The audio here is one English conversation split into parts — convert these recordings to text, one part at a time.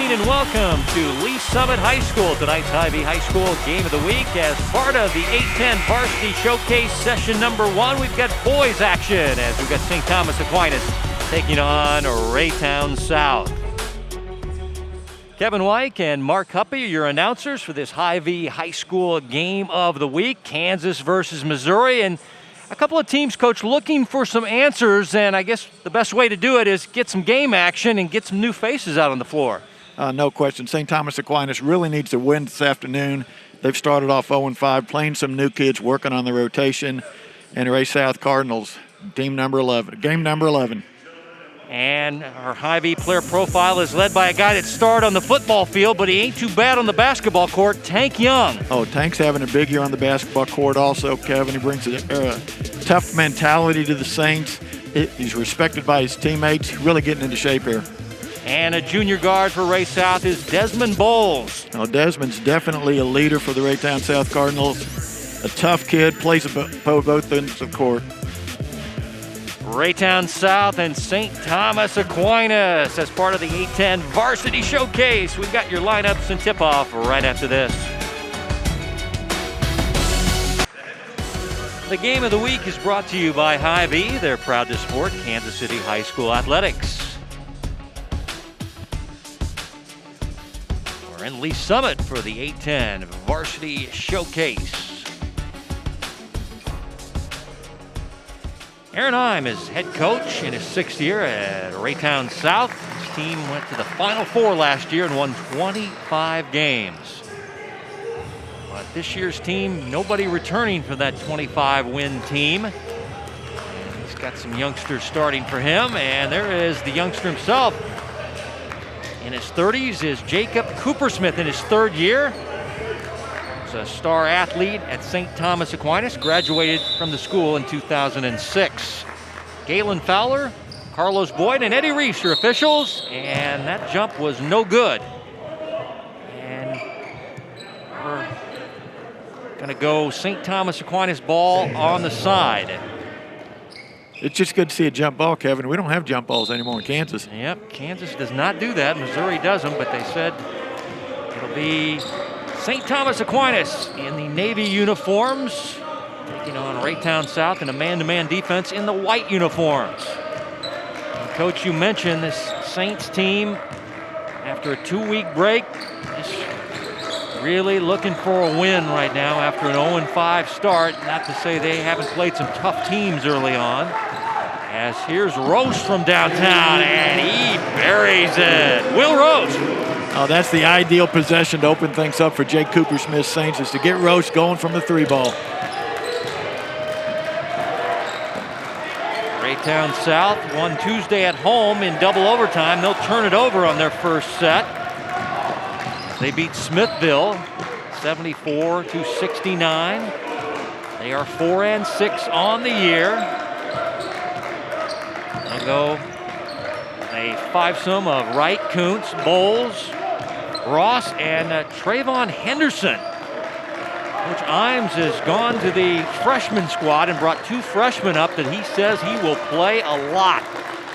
evening and welcome to Lee Summit High School. Tonight's Hy-Vee High School Game of the Week as part of the 8-10 Varsity Showcase Session number 1. We've got boys action as we've got St. Thomas Aquinas taking on Raytown South. Kevin Wyke and Mark Huppy are your announcers for this Hy-Vee High School Game of the Week. Kansas versus Missouri, and a couple of teams, Coach, looking for some answers, and I guess the best way to do it is get some game action and get some new faces out on the floor. No question. St. Thomas Aquinas really needs to win this afternoon. They've started off 0-5, playing some new kids, working on the rotation. And Ray South Cardinals, game number 11. And our Hy-Vee player profile is led by a guy that starred on the football field, but he ain't too bad on the basketball court, Tank Young. Oh, Tank's having a big year on the basketball court also, Kevin. He brings a tough mentality to the Saints. He's respected by his teammates, really getting into shape here. And a junior guard for Ray South is Desmond Bowles. Now, Desmond's definitely a leader for the Raytown South Cardinals. A tough kid, plays both ends of the court. Raytown South and St. Thomas Aquinas as part of the 8-10 Varsity Showcase. We've got your lineups and tip-off right after this. The Game of the Week is brought to you by Hy-Vee. They're proud to support Kansas City High School athletics. We're in Lee Summit for the 8-10 Varsity Showcase. Aaron Heim is head coach in his 6th year at Raytown South. His team went to the Final Four last year and won 25 games. But this year's team, nobody returning for that 25-win team. And he's got some youngsters starting for him, and there is the youngster himself. In his 30s is Jacob Coopersmith in his 3rd year. He's a star athlete at St. Thomas Aquinas, graduated from the school in 2006. Galen Fowler, Carlos Boyd, and Eddie Reese are officials, and that jump was no good. And we're gonna go St. Thomas Aquinas ball on the side. It's just good to see a jump ball, Kevin. We don't have jump balls anymore in Kansas. Yep, Kansas does not do that. Missouri doesn't, but they said it'll be St. Thomas Aquinas in the Navy uniforms, taking on Raytown South in a man-to-man defense in the white uniforms. And Coach, you mentioned this Saints team, after a 2-week break, just really looking for a win right now after an 0-5 start. Not to say they haven't played some tough teams early on. As here's Roche from downtown, and he buries it. Will Roche. Oh, that's the ideal possession to open things up for Jake Coopersmith's Saints, is to get Roche going from the 3-ball. Raytown South won Tuesday at home in double overtime. They'll turn it over on their first set. They beat Smithville 74-69. They are 4-6 on the year. They'll go a 5-some of Wright, Kuntz, Bowles, Ross, and Trayvon Henderson. Coach Imes has gone to the freshman squad and brought 2 freshmen up that he says he will play a lot.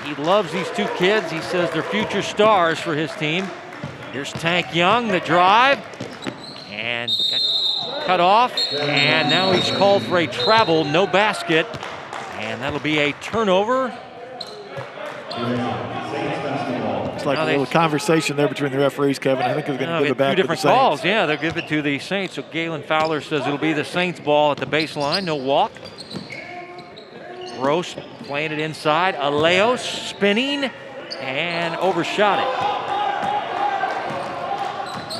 He loves these 2 kids. He says they're future stars for his team. Here's Tank Young, the drive, and got cut off, and now he's called for a travel, no basket, and that'll be a turnover. It's like a little conversation there between the referees, Kevin. I think they're going to give it back to the Saints. 2 different calls, yeah. They'll give it to the Saints. So Galen Fowler says it'll be the Saints ball at the baseline, no walk. Roche playing it inside. Aleos spinning and overshot it.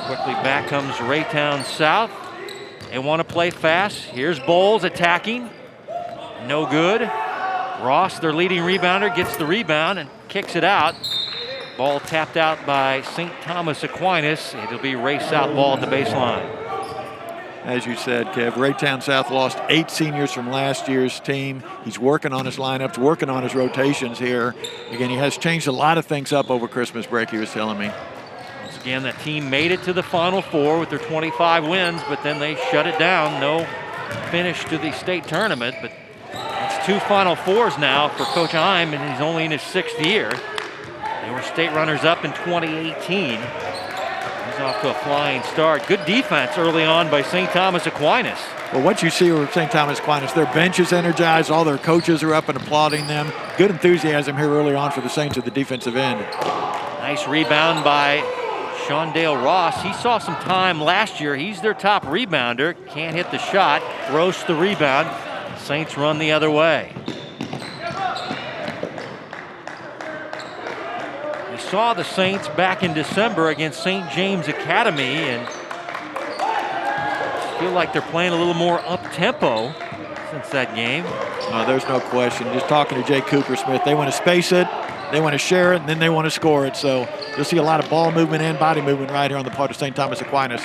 Quickly back comes Raytown South. They want to play fast. Here's Bowles attacking. No good. Ross, their leading rebounder, gets the rebound and kicks it out. Ball tapped out by St. Thomas Aquinas. It'll be Ray South ball at the baseline. As you said, Kev, Raytown South lost 8 seniors from last year's team. He's working on his lineups, working on his rotations here. Again, he has changed a lot of things up over Christmas break, he was telling me. Once again, that team made it to the Final Four with their 25 wins, but then they shut it down. No finish to the state tournament, but that's 2 Final Fours now for Coach Heim, and he's only in his 6th year. They were state runners-up in 2018. He's off to a flying start. Good defense early on by St. Thomas Aquinas. Well, what you see with St. Thomas Aquinas, their bench is energized. All their coaches are up and applauding them. Good enthusiasm here early on for the Saints at the defensive end. Nice rebound by Shondale Ross. He saw some time last year. He's their top rebounder. Can't hit the shot. Roasts the rebound. Saints run the other way. We saw the Saints back in December against St. James Academy, and feel like they're playing a little more up-tempo since that game. There's no question. Just talking to Jay Cooper-Smith, they want to space it, they want to share it, and then they want to score it. So you'll see a lot of ball movement and body movement right here on the part of St. Thomas Aquinas.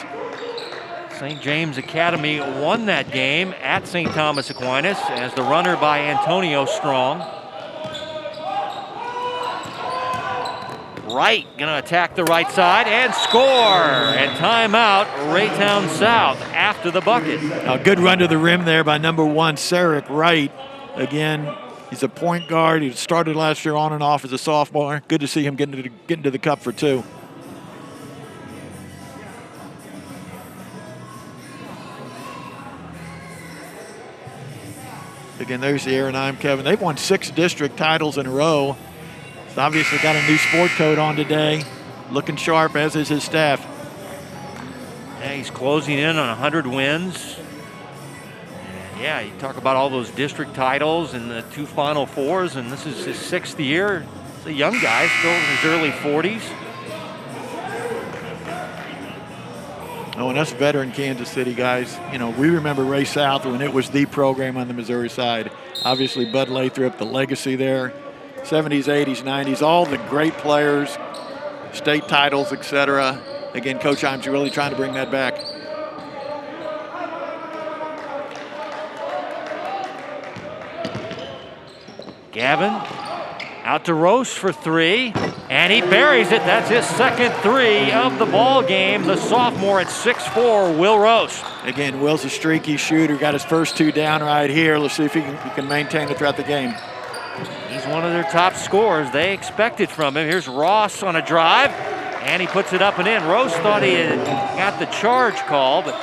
St. James Academy won that game at St. Thomas Aquinas as the runner by Antonio Strong. Wright gonna attack the right side and score. And timeout, Raytown South after the bucket. A good run to the rim there by number 1, Sarek Wright. Again, he's a point guard. He started last year on and off as a sophomore. Good to see him getting to the cup for 2. Again, there's the air and I'm Kevin. They've won 6 district titles in a row. He's obviously got a new sport coat on today. Looking sharp, as is his staff. Yeah, he's closing in on 100 wins. And yeah, you talk about all those district titles and the 2 Final Fours, and this is his 6th year. He's a young guy, still in his early 40s. Oh, and us veteran Kansas City guys, you know, we remember Ray South when it was the program on the Missouri side. Obviously, Bud Lathrop, the legacy there. 70s, 80s, 90s, all the great players, state titles, etc. Again, Coach Himes really trying to bring that back. Gavin out to Roche for 3, and he buries it. That's his second 3 of the ball game. The sophomore at 6'4", Will Roche. Again, Will's a streaky shooter. Got his first 2 down right here. Let's see if he can maintain it throughout the game. He's one of their top scorers. They expect it from him. Here's Ross on a drive, and he puts it up and in. Roche thought he had got the charge call, but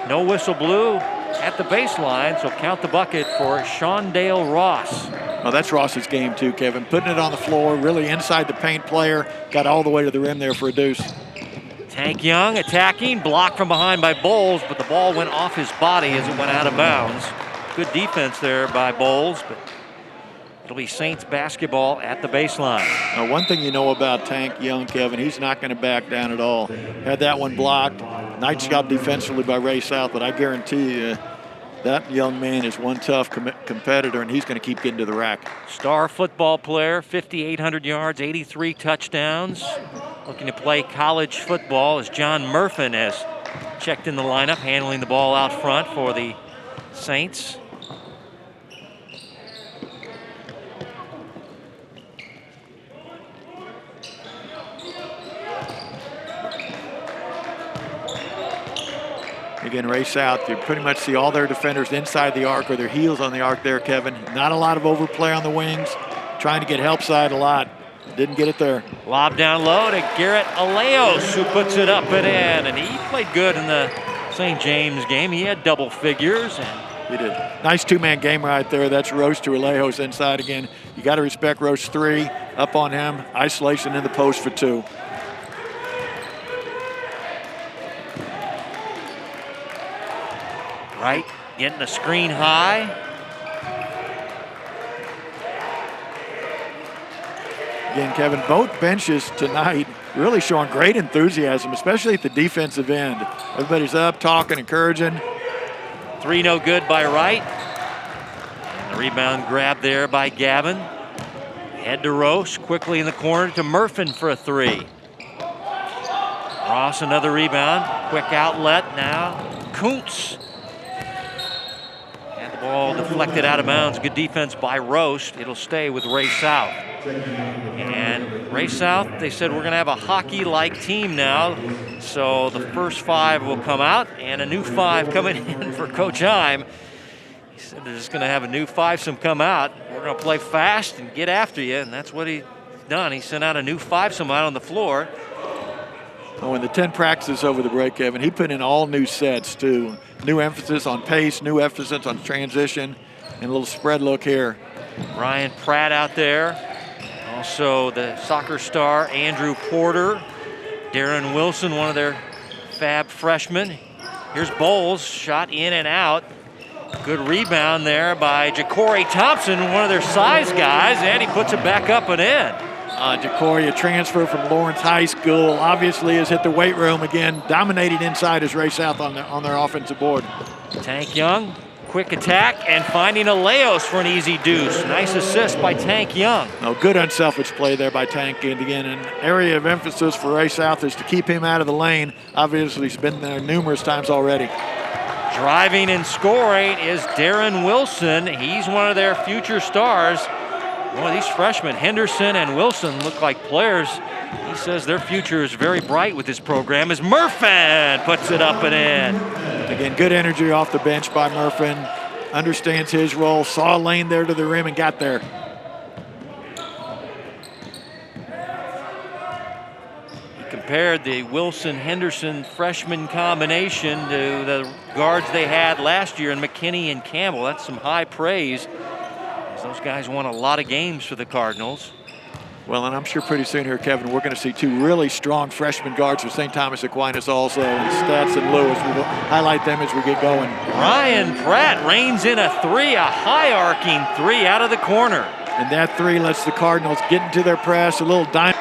no whistle blew at the baseline, so count the bucket for Shondale Ross. Well, that's Ross's game too, Kevin. Putting it on the floor, really inside the paint player, got all the way to the rim there for a deuce. Tank Young attacking, blocked from behind by Bowles, but the ball went off his body as it went out of bounds. Good defense there by Bowles, but it'll be Saints basketball at the baseline. Now, one thing you know about Tank Young, Kevin, he's not going to back down at all. Had that one blocked. Nice job defensively by Ray South, but I guarantee you that young man is one tough competitor, and he's going to keep getting to the rack. Star football player, 5,800 yards, 83 touchdowns. Looking to play college football as John Murfin has checked in the lineup, handling the ball out front for the Saints. Again, Ray South, you pretty much see all their defenders inside the arc or their heels on the arc there, Kevin. Not a lot of overplay on the wings. Trying to get help side a lot. Didn't get it there. Lob down low to Garrett Alejos, who puts it up and in. And he played good in the St. James game. He had double figures. And he did. Nice 2-man game right there. That's Roche to Alejos inside again. You got to respect Roche 3. Up on him. Isolation in the post for 2. Right, getting the screen high. Again, Kevin, both benches tonight really showing great enthusiasm, especially at the defensive end. Everybody's up, talking, encouraging. 3 no good by Wright. And the rebound grab there by Gavin. Head to Roche, quickly in the corner to Murfin for a 3. Ross another rebound, quick outlet now. Kuntz. Ball deflected out of bounds. Good defense by Roche. It'll stay with Ray South. And Ray South, they said, we're going to have a hockey-like team now. So the first 5 will come out, and a new 5 coming in for Coach Heim. He said they're just going to have a new 5-some come out. We're going to play fast and get after you, and that's what he's done. He sent out a new 5-some out on the floor. Oh, and the 10 practices over the break, Kevin, he put in all new sets, too. New emphasis on pace, new emphasis on transition, and a little spread look here. Ryan Pratt out there. Also the soccer star, Andrew Porter. Darren Wilson, one of their fab freshmen. Here's Bowles, shot in and out. Good rebound there by Ja'Cory Thompson, one of their size guys, and he puts it back up and in. Ja'Cory, a transfer from Lawrence High School, obviously has hit the weight room again, dominated inside as Ray South on their offensive board. Tank Young, quick attack, and finding a Leos for an easy deuce. Nice assist by Tank Young. Oh, good unselfish play there by Tank. And again, an area of emphasis for Ray South is to keep him out of the lane. Obviously, he's been there numerous times already. Driving and scoring is Darren Wilson. He's one of their future stars. Boy, these freshmen, Henderson and Wilson, look like players. He says their future is very bright with this program as Murfin puts it up and in. Again, good energy off the bench by Murfin. Understands his role, saw a lane there to the rim and got there. He compared the Wilson-Henderson freshman combination to the guards they had last year in McKinney and Campbell. That's some high praise. Those guys won a lot of games for the Cardinals. Well, and I'm sure pretty soon here, Kevin, we're going to see two really strong freshman guards for St. Thomas Aquinas also, and Stats and Lewis. We'll highlight them as we get going. Ryan Pratt reins in a three, a high-arcing three out of the corner. And that three lets the Cardinals get into their press, a little dime.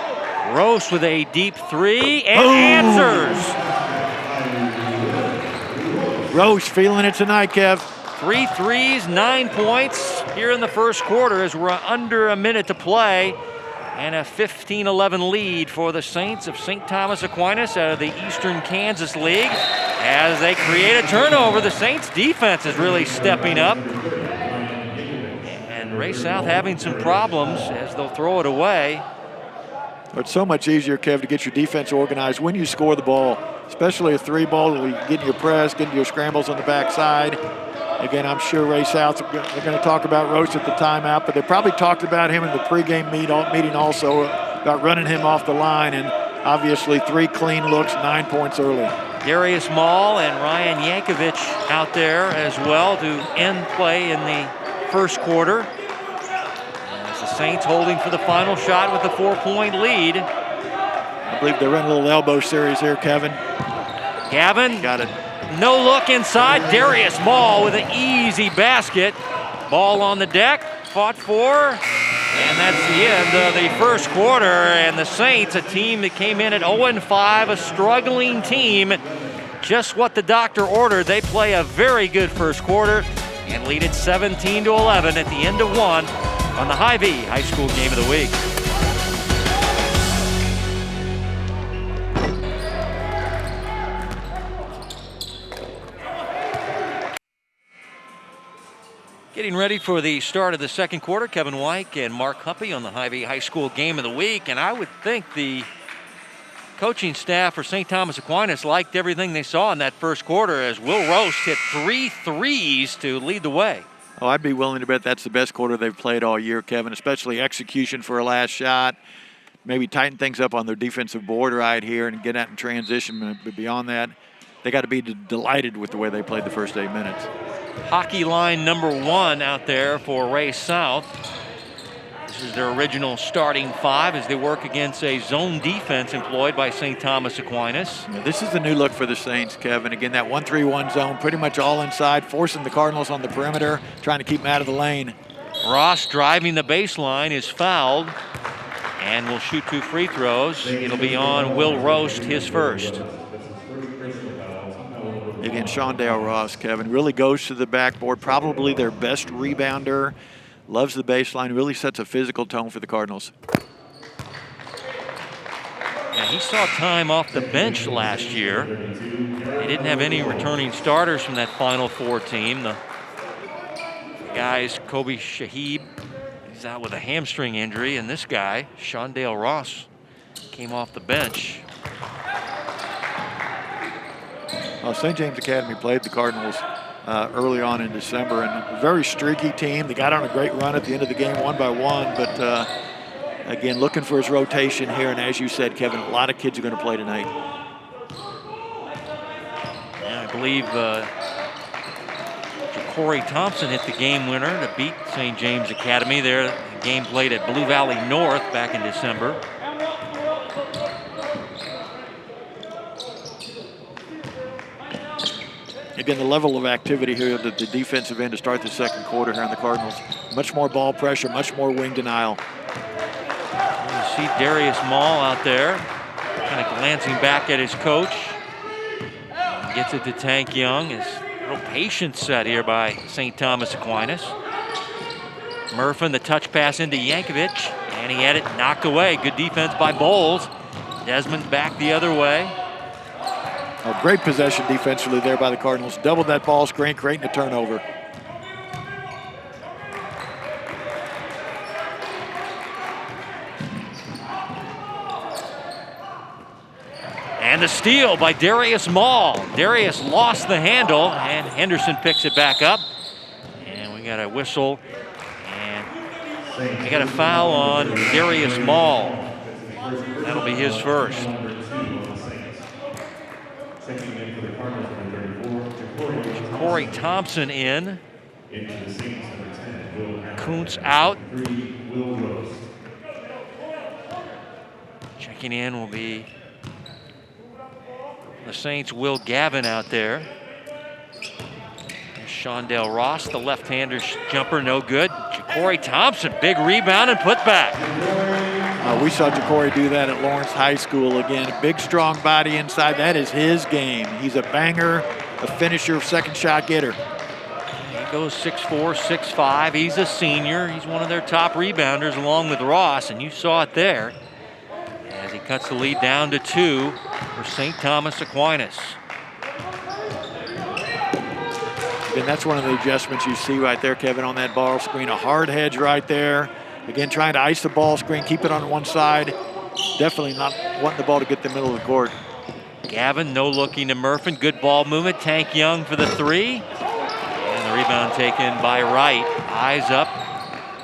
Roche with a deep three and answers. Roche feeling it tonight, Kev. 3 threes, 9 points here in the first quarter as we're under a minute to play. And a 15-11 lead for the Saints of St. Thomas Aquinas out of the Eastern Kansas League. As they create a turnover, the Saints defense is really stepping up. And Ray South having some problems as they'll throw it away. It's so much easier, Kev, to get your defense organized when you score the ball, especially a three ball where you get in your press, get into your scrambles on the backside. Again, I'm sure Ray South, they're going to talk about Roche at the timeout, but they probably talked about him in the pregame meeting also, about running him off the line, and obviously 3 clean looks, 9 points early. Darius Mall and Ryan Yankovic out there as well to end play in the first quarter. As the Saints holding for the final shot with a 4-point lead. I believe they're running a little elbow series here, Kevin. Gavin. Got it. No look inside. Darius Mall with an easy basket. Ball on the deck. Fought for. And that's the end of the first quarter. And the Saints, a team that came in at 0-5, a struggling team. Just what the doctor ordered. They play a very good first quarter and lead it 17-11 at the end of one on the Hy-Vee High School Game of the Week. Getting ready for the start of the second quarter, Kevin Wyke and Mark Huppy on the Hy-Vee High School Game of the Week. And I would think the coaching staff for St. Thomas Aquinas liked everything they saw in that first quarter as Will Roche hit 3 threes to lead the way. Oh, I'd be willing to bet that's the best quarter they've played all year, Kevin, especially execution for a last shot. Maybe tighten things up on their defensive board right here and get out in transition. But beyond that, they got to be delighted with the way they played the first 8 minutes. Hockey line number 1 out there for Ray South. This is their original starting 5 as they work against a zone defense employed by St. Thomas Aquinas. Yeah, this is the new look for the Saints, Kevin. Again, that 1-3-1 zone, pretty much all inside, forcing the Cardinals on the perimeter, trying to keep them out of the lane. Ross driving the baseline is fouled and will shoot 2 free throws. It'll be on Will Roche, his first. Again, Shondale Ross, Kevin, really goes to the backboard, probably their best rebounder, loves the baseline, really sets a physical tone for the Cardinals. Yeah, he saw time off the bench last year. They didn't have any returning starters from that Final Four team. The guys, Kobe Shahib, he's out with a hamstring injury, and this guy, Shondale Ross, came off the bench. St. James Academy played the Cardinals early on in December, and a very streaky team. They got on a great run at the end of the game, 1-1, but again, looking for his rotation here, and as you said, Kevin, a lot of kids are going to play tonight. believe Corey Thompson hit the game winner to beat St. James Academy there. The game played at Blue Valley North back in December. Again, the level of activity here at the defensive end to start the second quarter here on the Cardinals. Much more ball pressure, much more wing denial. You see Darius Mall out there, kind of glancing back at his coach. Gets it to Tank Young. His little patience set here by St. Thomas Aquinas. Murphin, the touch pass into Yankovic, and he had it knocked away. Good defense by Bowles. Desmond back the other way. A great possession defensively there by the Cardinals. Doubled that ball screen, creating a turnover. And the steal by Darius Mall. Darius lost the handle, and Henderson picks it back up. And we got a whistle, and we got a foul on Darius Mall. That'll be his first. Corey Thompson in. Kuntz out. Checking in will be the Saints' Will Gavin out there. There's Shondell Ross, the left-hander jumper, no good. Ja'Cory Thompson, big rebound and put back. We saw Ja'Cory do that at Lawrence High School again. A big, strong body inside. That is his game. He's a banger, a finisher, second shot getter. He goes 6'4", 6'5". He's a senior. He's one of their top rebounders along with Ross, and you saw it there as he cuts the lead down to 2 for St. Thomas Aquinas. And that's one of the adjustments you see right there, Kevin, on that ball screen. A hard hedge right there. Again, trying to ice the ball screen, keep it on one side. Definitely not wanting the ball to get the middle of the court. Gavin, no looking to Murphin. Good ball movement. Tank Young for the 3. And the rebound taken by Wright. Eyes up,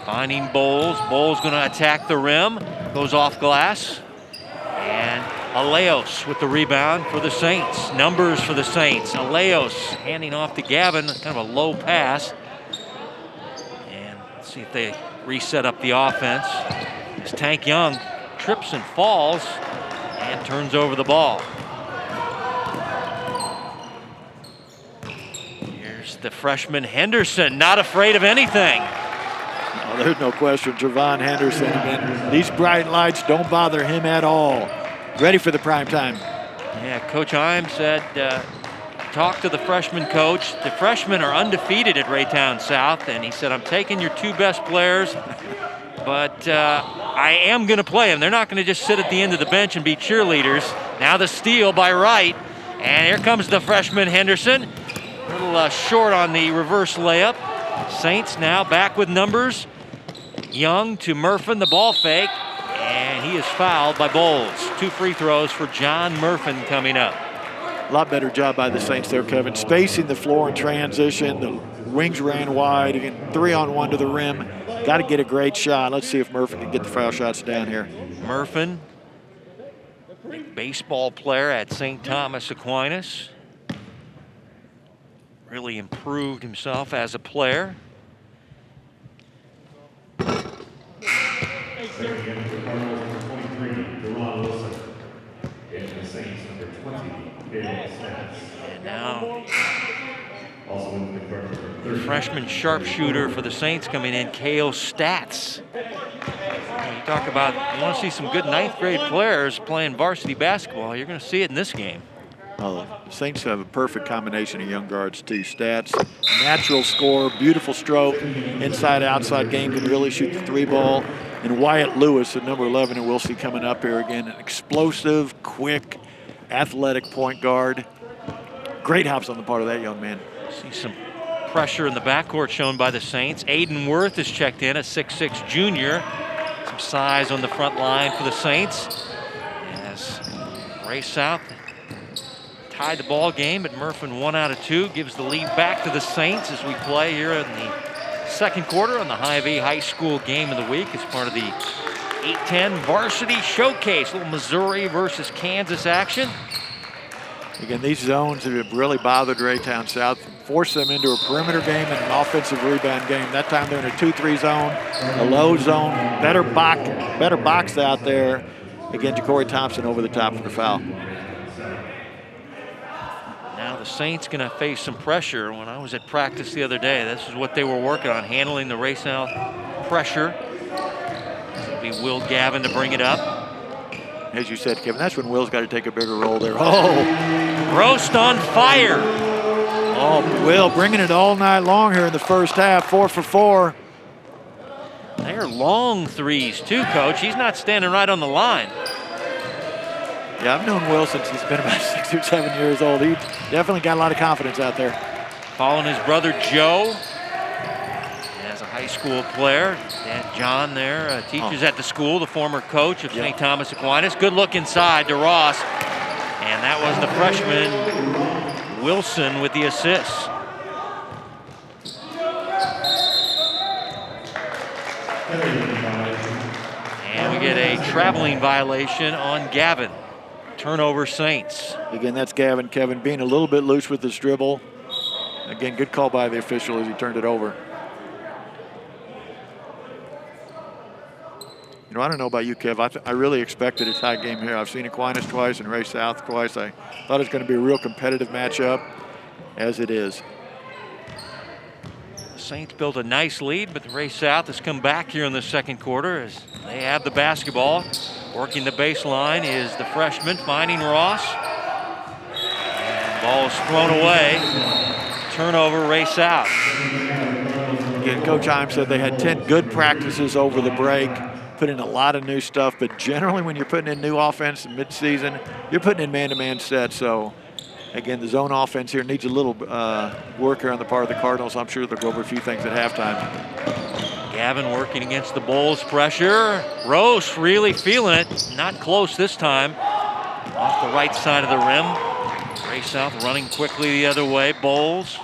finding Bowles. Bowles going to attack the rim. Goes off glass. And Aleos with the rebound for the Saints. Numbers for the Saints. Aleos handing off to Gavin. Kind of a low pass. And let's see if they reset up the offense. As Tank Young trips and falls and turns over the ball. Here's the freshman Henderson, not afraid of anything. Oh, there's no question. Trevon Henderson, again, these bright lights don't bother him at all. Ready for the prime time. Yeah, Coach Heim said, talk to the freshman coach. The freshmen are undefeated at Raytown South, and he said, I'm taking your 2 best players, but I am going to play them. They're not going to just sit at the end of the bench and be cheerleaders. Now the steal by Wright, and here comes the freshman Henderson. A little short on the reverse layup. Saints now back with numbers. Young to Murphin, the ball fake, and he is fouled by Bowles. 2 free throws for John Murphin coming up. A lot better job by the Saints there, Kevin. Spacing the floor in transition. The wings ran wide. Again, 3-on-1 to the rim. Got to get a great shot. Let's see if Murphin can get the foul shots down here. Murphin, baseball player at St. Thomas Aquinas. Really improved himself as a player. And now the freshman sharpshooter for the Saints coming in, K.O. Stats. You talk about, you want to see some good 9th grade players playing varsity basketball, you're going to see it in this game. The Saints have a perfect combination of young guards too. Stats, natural score, beautiful stroke, inside-outside game, can really shoot the 3 ball. And Wyatt Lewis at number 11, and we'll see coming up here again, an explosive, quick, athletic point guard. Great hops on the part of that young man. See some pressure in the backcourt shown by the Saints. Aiden Worth is checked in, a 6'6" junior. Some size on the front line for the Saints. As Ray South tied the ball game, but Murphin 1 out of 2 gives the lead back to the Saints as we play here in the second quarter on the Hy-Vee High School Game of the Week as part of the 8-10 Varsity Showcase. A little Missouri versus Kansas action. Again, these zones have really bothered Raytown South, forced them into a perimeter game and an offensive rebound game. That time they're in a 2-3 zone, a low zone, better box out there. Again, Ja'Cory Thompson over the top for the foul. Now the Saints going to face some pressure. When I was at practice the other day, this is what they were working on, handling the Ray South pressure. It'll be Will Gavin to bring it up. As you said, Kevin, that's when Will's got to take a bigger role there. Oh! Roast on fire. Oh, Will bringing it all night long here in the first half, 4 for 4. They're long threes too, Coach. He's not standing right on the line. Yeah, I've known Will since he's been about 6 or 7 years old. He definitely got a lot of confidence out there. Following his brother Joe as a high school player. Dad John there teaches at the school, the former coach of St. Thomas Aquinas. Good look inside to Ross. And that was the freshman Wilson with the assist. And we get a traveling violation on Gavin. Turnover Saints. Again, that's Gavin. Kevin being a little bit loose with his dribble. Again, good call by the official as he turned it over. You know, I don't know about you, Kev. I really expected a tight game here. I've seen Aquinas twice and Ray South twice. I thought it was going to be a real competitive matchup, as it is. The Saints built a nice lead, but the Ray South has come back here in the second quarter as they have the basketball. Working the baseline is the freshman, finding Ross. And the ball is thrown away. Turnover, Ray South. Again, Coach Heim said they had 10 good practices over the break, put in a lot of new stuff, but generally when you're putting in new offense in mid-season, you're putting in man-to-man sets. So, again, the zone offense here needs a little work here on the part of the Cardinals. I'm sure they'll go over a few things at halftime. Gavin working against the Bulls' pressure. Roche really feeling it. Not close this time. Off the right side of the rim. Ray South running quickly the other way. Bowles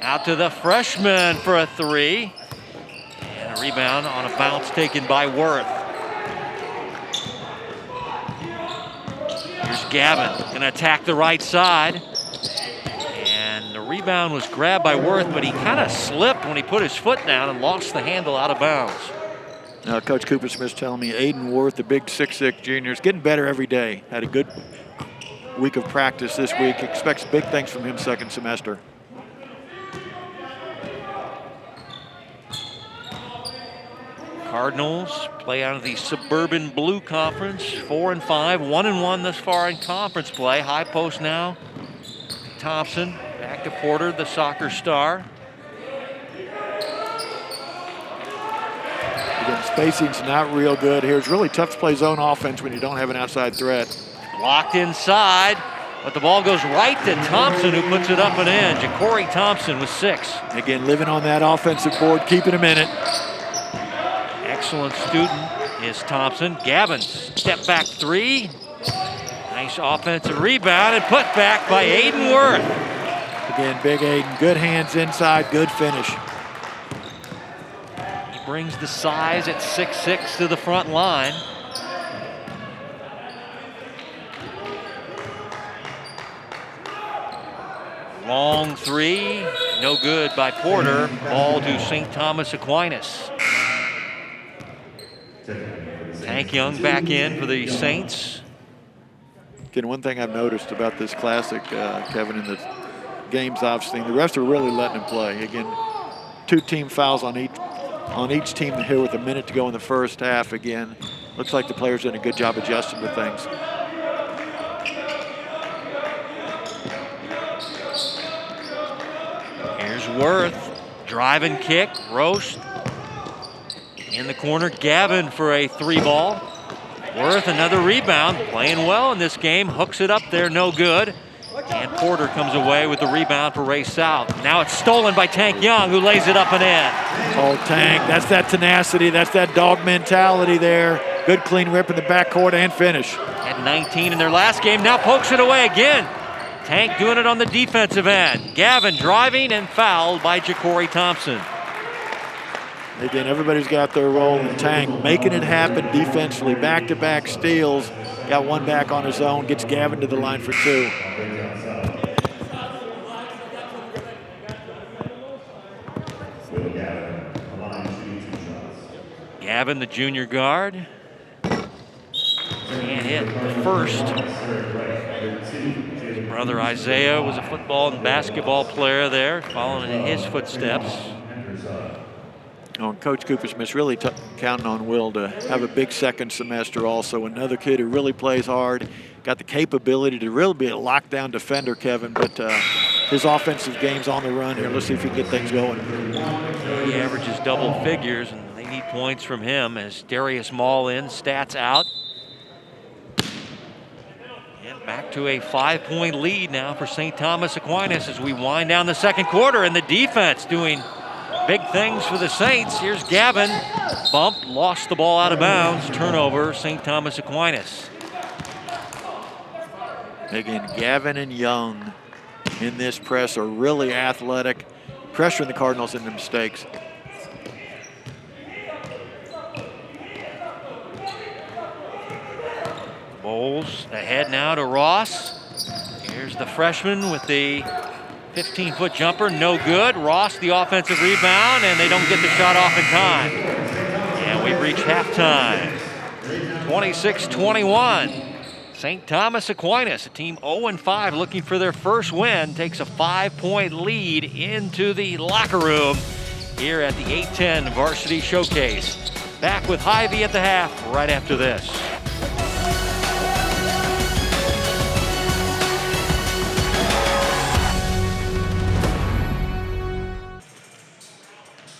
out to the freshman for a three. And a rebound on a bounce taken by Worth. Here's Gavin, gonna attack the right side. And the rebound was grabbed by Worth, but he kind of slipped when he put his foot down and lost the handle out of bounds. Coach Cooper Smith's telling me Aiden Worth, the big 6'6" junior, is getting better every day. Had a good week of practice this week. Expects big things from him second semester. Cardinals play out of the Suburban Blue Conference, 4-5, 1-1 thus far in conference play. High post now. Thompson back to Porter, the soccer star. Again, spacing's not real good here. It's really tough to play zone offense when you don't have an outside threat. Blocked inside, but the ball goes right to Thompson, who puts it up and in. Ja'Cory Thompson with 6. Again, living on that offensive board, keeping him in it. Excellent student is Thompson. Gavin, step back three. Nice offensive rebound and put back by Aiden Worth. Again, big Aiden, good hands inside, good finish. He brings the size at 6'6" to the front line. Long three, no good by Porter. Ball to St. Thomas Aquinas. Tank Young back in for the Saints. Again, one thing I've noticed about this classic, Kevin, in the games I've seen, the refs are really letting him play. Again, 2 team fouls on each team here with a minute to go in the first half. Again, looks like the players did a good job adjusting to things. Here's Worth, drive and kick, Roche. In the corner, Gavin for a 3-ball. Worth another rebound, playing well in this game, hooks it up there, no good. And Porter comes away with the rebound for Ray South. Now it's stolen by Tank Young, who lays it up and in. Oh, Tank, that's that tenacity, that's that dog mentality there. Good clean rip in the backcourt and finish. At 19 in their last game, now pokes it away again. Tank doing it on the defensive end. Gavin driving and fouled by Ja'Cory Thompson. Again, everybody's got their role in Tank, making it happen defensively, back-to-back steals. got one back on his own, gets Gavin to the line for 2. Gavin, the junior guard, can't hit the first. His brother Isaiah was a football and basketball player there, following in his footsteps. Oh, and Coach Coopersmith's really counting on Will to have a big second semester also. Another kid who really plays hard, got the capability to really be a lockdown defender, Kevin, but his offensive game's on the run here. Let's see if he can get things going. He averages double figures, and they need points from him as Darius Maul in, stats out. And back to a 5-point lead now for St. Thomas Aquinas as we wind down the second quarter, and the defense doing big things for the Saints. Here's Gavin. Bumped, lost the ball out of bounds. Turnover, St. Thomas Aquinas. Again, Gavin and Young in this press are really athletic, pressuring the Cardinals into mistakes. Bowles ahead now to Ross. Here's the freshman with the 15-foot jumper, no good. Ross, the offensive rebound, and they don't get the shot off in time. And we've reached halftime. 26-21. St. Thomas Aquinas, a team 0-5, looking for their first win, takes a 5-point lead into the locker room here at the 810 Varsity Showcase. Back with Hy-Vee at the half right after this.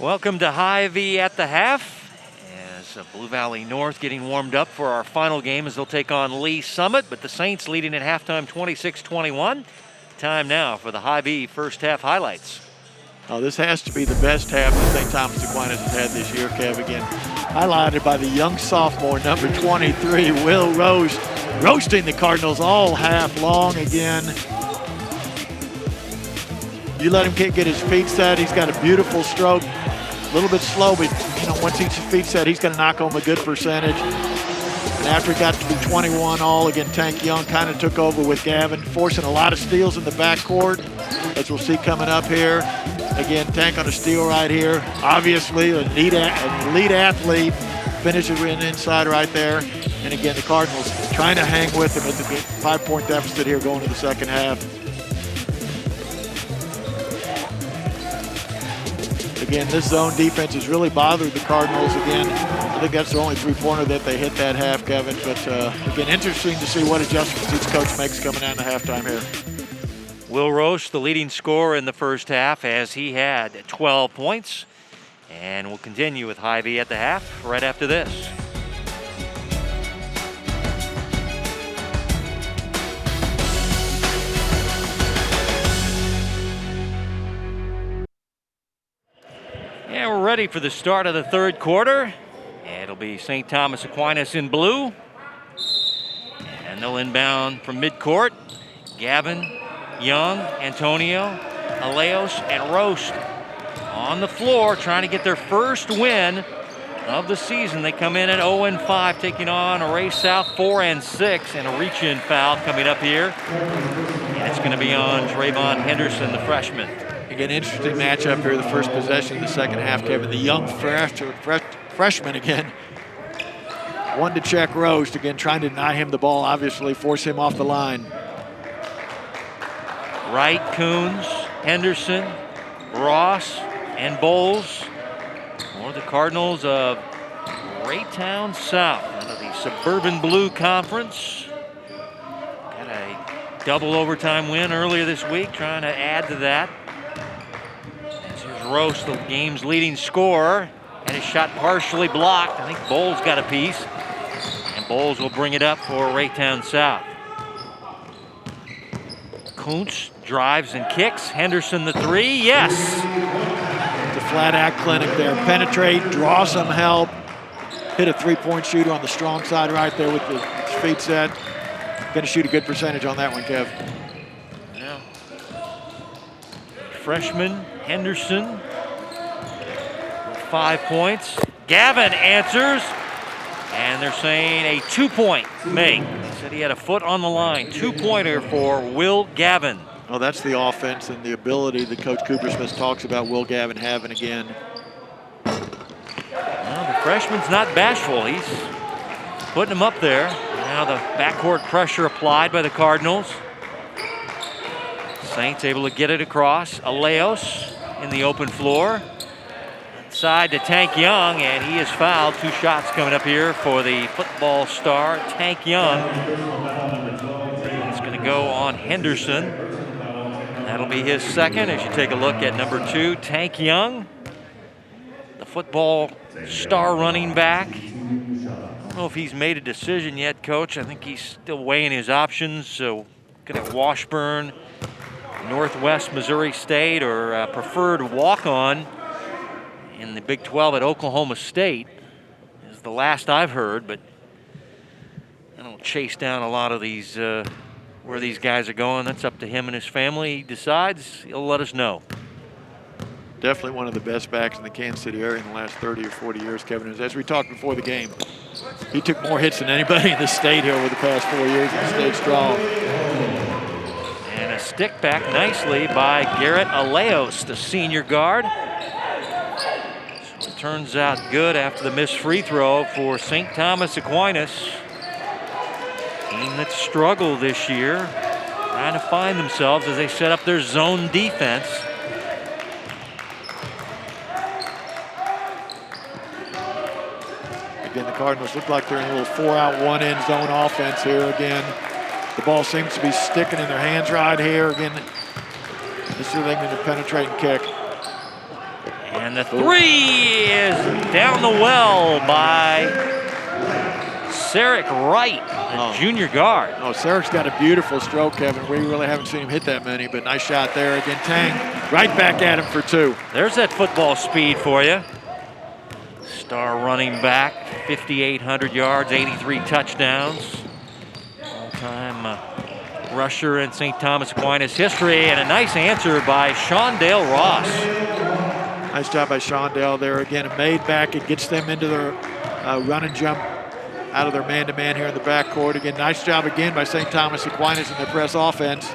Welcome to Hy-Vee at the half. As Blue Valley North getting warmed up for our final game as they'll take on Lee Summit, but the Saints leading at halftime 26-21. Time now for the Hy-Vee first half highlights. Oh, this has to be the best half that St. Thomas Aquinas has had this year, Kev. Again, highlighted by the young sophomore, number 23, Will Roast, roasting the Cardinals all half long again. You let him get his feet set. He's got a beautiful stroke. A little bit slow, but once his feet set, he's going to knock home a good percentage. And after he got to be 21 all, again, Tank Young kind of took over with Gavin, forcing a lot of steals in the backcourt, as we'll see coming up here. Again, Tank on a steal right here. Obviously, an elite athlete, finishes with an inside right there. And again, the Cardinals trying to hang with him at the 5-point deficit here going to the second half. Again, this zone defense has really bothered the Cardinals again. I think that's the only three-pointer that they hit that half, Kevin. But again, interesting to see what adjustments each coach makes coming out in the halftime here. Will Roche, the leading scorer in the first half, as he had 12 points. And we'll continue with Hy-Vee at the half right after this. And we're ready for the start of the third quarter. It'll be St. Thomas Aquinas in blue. And they'll inbound from midcourt. Gavin, Young, Antonio, Aleos, and Roast on the floor trying to get their first win of the season. They come in at 0-5, taking on Ray South 4-6, and a reach-in foul coming up here. And it's going to be on Trayvon Henderson, the freshman. Again, interesting matchup here, the first possession of the second half, Kevin. The young freshman again. One to check Roast, again, trying to deny him the ball, obviously, force him off the line. Wright, Coons, Henderson, Ross, and Bowles for the Cardinals of Raytown South out of the Suburban Blue Conference. Got a double overtime win earlier this week, trying to add to that. Here's Roast, the game's leading scorer, and his shot partially blocked. I think Bowles got a piece, and Bowles will bring it up for Raytown South. Kuntz drives and kicks. Henderson the three, yes. The flat out clinic there. Penetrate, draw some help. Hit a three-point shooter on the strong side right there with his feet set. Going to shoot a good percentage on that one, Kev. Yeah. Freshman Henderson with 5 points. Gavin answers, and they're saying a 2-point make. They Said he had a foot on the line. 2-pointer for Will Gavin. Oh, that's the offense and the ability that Coach Coopersmith talks about Will Gavin having again. Well, the freshman's not bashful. He's putting him up there. Now the backcourt pressure applied by the Cardinals. Saints able to get it across. Aleos in the open floor. Side to Tank Young, and he is fouled. 2 shots coming up here for the football star, Tank Young. It's going to go on Henderson. That'll be his second as you take a look at number 2, Tank Young. The football star running back. I don't know if he's made a decision yet, Coach. I think he's still weighing his options. So looking at Washburn, Northwest Missouri State, or preferred walk-on in the Big 12 at Oklahoma State is the last I've heard, but I don't chase down a lot of these, where these guys are going. That's up to him and his family. He decides, he'll let us know. Definitely one of the best backs in the Kansas City area in the last 30 or 40 years, Kevin. As we talked before the game, he took more hits than anybody in the state here over the past 4 years and stayed strong. And a stick back nicely by Garrett Aleos, the senior guard. So it turns out good after the missed free throw for St. Thomas Aquinas. Team that struggled this year, trying to find themselves as they set up their zone defense. Again, the Cardinals look like they're in a little 4-out, 1-in zone offense here again. The ball seems to be sticking in their hands right here. Again, let's see if they can penetrate and kick. And the three is down the well by Sarek Wright, the junior guard. Oh, Sarek's got a beautiful stroke, Kevin. We really haven't seen him hit that many, but nice shot there. Again, Tang right back at him for 2. There's that football speed for you. Star running back, 5,800 yards, 83 touchdowns. All-time rusher in St. Thomas Aquinas history, and a nice answer by Shondale Ross. Nice job by Shondale there. Again, a made back. It gets them into their run and jump out of their man-to-man here in the backcourt. Again, nice job again by St. Thomas Aquinas in their press offense.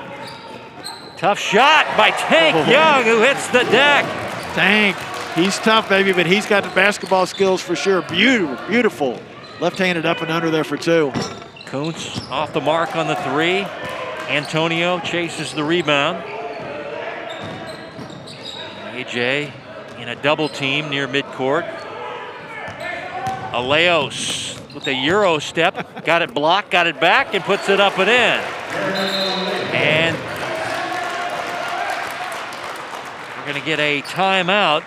Tough shot by Tank Young, who hits the deck. Tank, he's tough, baby, but he's got the basketball skills for sure. Beautiful, beautiful. Left-handed up and under there for 2. Kuntz off the mark on the 3. Antonio chases the rebound. AJ in a double team near midcourt. Aleos with a Euro step, got it blocked, got it back, and puts it up and in. And we're going to get a timeout.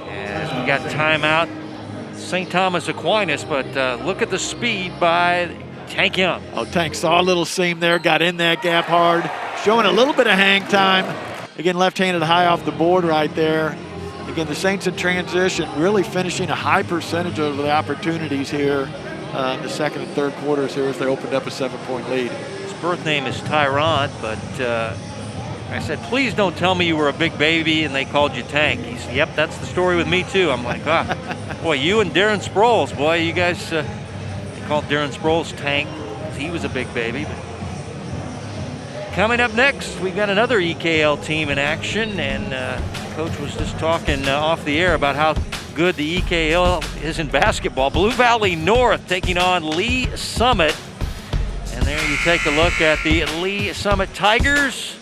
As we got timeout, St. Thomas Aquinas, but look at the speed by Tank Young. Oh, Tank saw a little seam there, got in that gap hard, showing a little bit of hang time. Again, left-handed high off the board right there. Again, the Saints in transition, really finishing a high percentage of the opportunities here in the second and third quarters here as they opened up a 7-point lead. His birth name is Tyrant, but I said, please don't tell me you were a big baby and they called you Tank. He said, yep, that's the story with me too. I'm like, boy, you and Darren Sproles, boy, you guys, they called Darren Sproles Tank because he was a big baby. But coming up next, we got another EKL team in action, and Coach was just talking off the air about how good the EKL is in basketball. Blue Valley North taking on Lee Summit. And there you take a look at the Lee Summit Tigers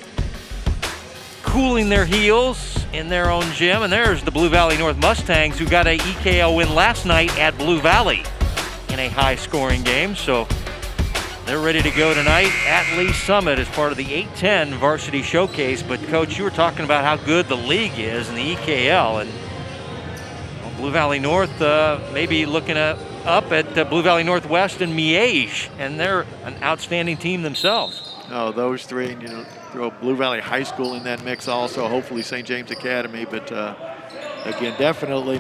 cooling their heels in their own gym. And there's the Blue Valley North Mustangs, who got a EKL win last night at Blue Valley in a high-scoring game. So they're ready to go tonight at Lee Summit as part of the 8-10 Varsity Showcase. But, Coach, you were talking about how good the league is in the EKL. And Blue Valley North maybe looking up at Blue Valley Northwest and Miege. And they're an outstanding team themselves. Oh, those three, and throw Blue Valley High School in that mix also, hopefully St. James Academy. But, again, definitely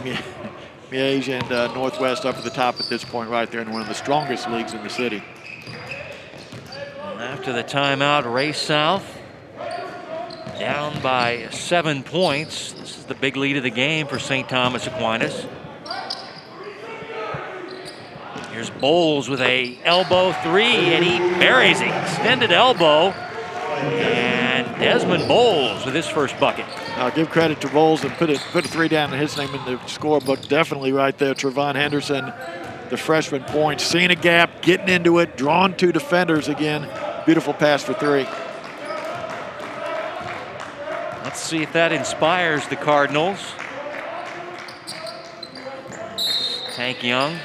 Miege and Northwest up at the top at this point right there in one of the strongest leagues in the city. After the timeout, Ray South down by 7 points. This is the big lead of the game for St. Thomas Aquinas. Here's Bowles with a elbow three, and he buries it. Extended elbow. And Desmond Bowles with his first bucket. I'll give credit to Bowles and put a three down in his name in the scorebook. Definitely right there. Trevon Henderson, the freshman point, seeing a gap, getting into it, drawn two defenders again. Beautiful pass for three. Let's see if that inspires the Cardinals. Tank Young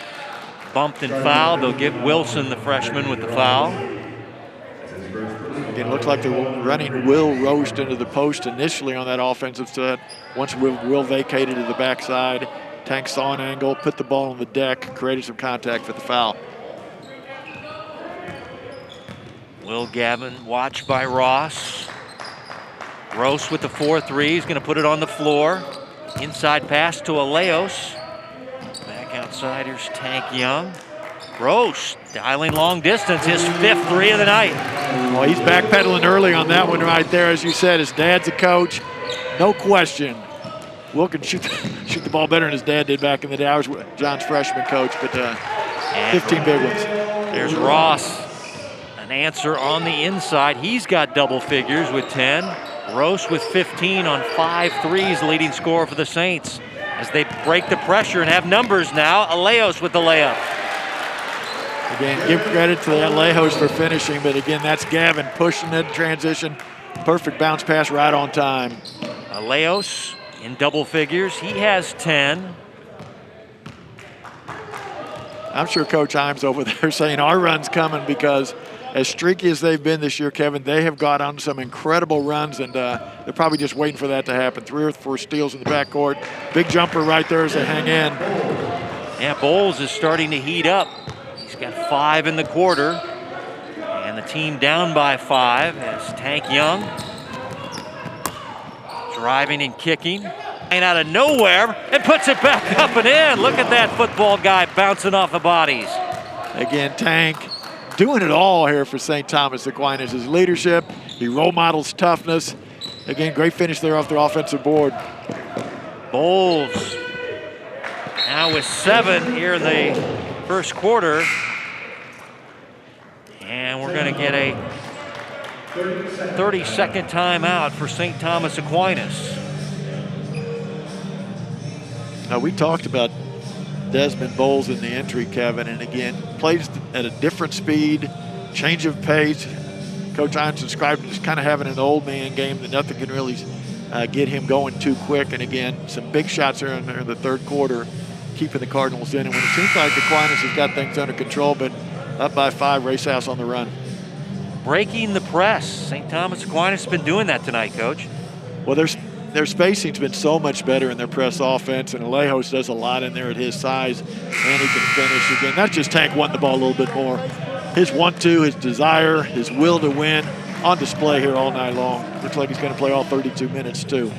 bumped and fouled. They'll give Wilson, the freshman, with the foul. Again, it looks like they're running Will Roast into the post initially on that offensive set. Once Will vacated to the backside, Tank saw an angle, put the ball on the deck, created some contact for the foul. Will Gavin watched by Ross. Roast with the 4-3. He's going to put it on the floor. Inside pass to Aleos. Back outside, here's Tank Young. Roast dialing long distance, his 5th three of the night. Well, he's backpedaling early on that one right there. As you said, his dad's a coach. No question. Will can shoot the ball better than his dad did back in the day. I was John's freshman coach, but 15 big ones. There's Ross. An answer on the inside. He's got double figures with 10. Roast with 15 on 5 threes, leading scorer for the Saints. As they break the pressure and have numbers now, Aleos with the layup. Again, give credit to Alejos for finishing, but again, that's Gavin pushing it, transition. Perfect bounce pass right on time. Aleos in double figures. He has 10. I'm sure Coach Himes over there saying our run's coming because as streaky as they've been this year, Kevin, they have got on some incredible runs, and they're probably just waiting for that to happen. 3 or 4 steals in the backcourt. Big jumper right there as they hang in. Yeah, Bowles is starting to heat up. He's got 5 in the quarter, and the team down by 5 as Tank Young driving and kicking. And out of nowhere, and puts it back up and in. Look at that football guy bouncing off the bodies. Again, Tank doing it all here for St. Thomas Aquinas. His leadership, he role models toughness. Again, great finish there off the offensive board. Bowles now with 7 here in the first quarter. And we're going to get a 30-second timeout for St. Thomas Aquinas. Now, we talked about Desmond Bowles in the entry, Kevin, and again, plays at a different speed, change of pace. Coach Himes described it as kind of having an old man game that nothing can really get him going too quick. And again, some big shots here in the third quarter, keeping the Cardinals in. And when it seems like Aquinas has got things under control, but up by 5, Race House on the run. Breaking the press. St. Thomas Aquinas has been doing that tonight, Coach. Well, their spacing's been so much better in their press offense, and Alejos does a lot in there at his size, and he can finish again. Not just Tank wanting the ball a little bit more. His 1-2, his desire, his will to win on display here all night long. Looks like he's going to play all 32 minutes, too.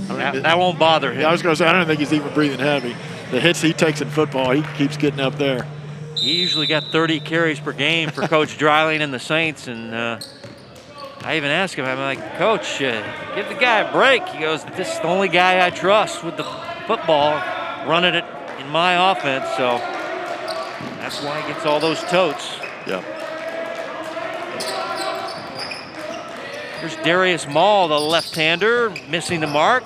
That won't bother him. Yeah, I was going to say, I don't think he's even breathing heavy. The hits he takes in football, he keeps getting up there. He usually got 30 carries per game for Coach Dreiling and the Saints, and I even asked him, I'm like, Coach, give the guy a break. He goes, this is the only guy I trust with the football, running it in my offense, so that's why he gets all those totes. Yeah. Here's Darius Mall, the left-hander, missing the mark.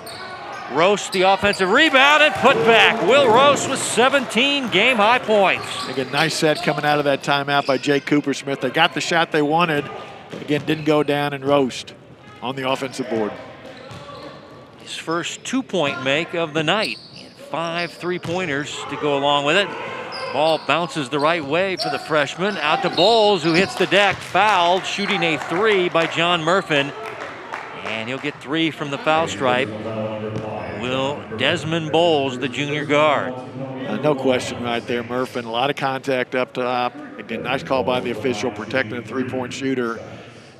Roast the offensive rebound and put back. Will Roast with 17 game-high points. Again, nice set coming out of that timeout by Jake Coopersmith. They got the shot they wanted. Again, didn't go down, and Roast on the offensive board. His first 2-point make of the night. And 5 3-pointers to go along with it. Ball bounces the right way for the freshman. Out to Bowles, who hits the deck. Fouled, shooting a 3 by John Murphin. And he'll get 3 from the foul stripe. Will Desmond Bowles, the junior guard. No question right there, Murphin. A lot of contact up top. Again, nice call by the official, protecting a 3-point shooter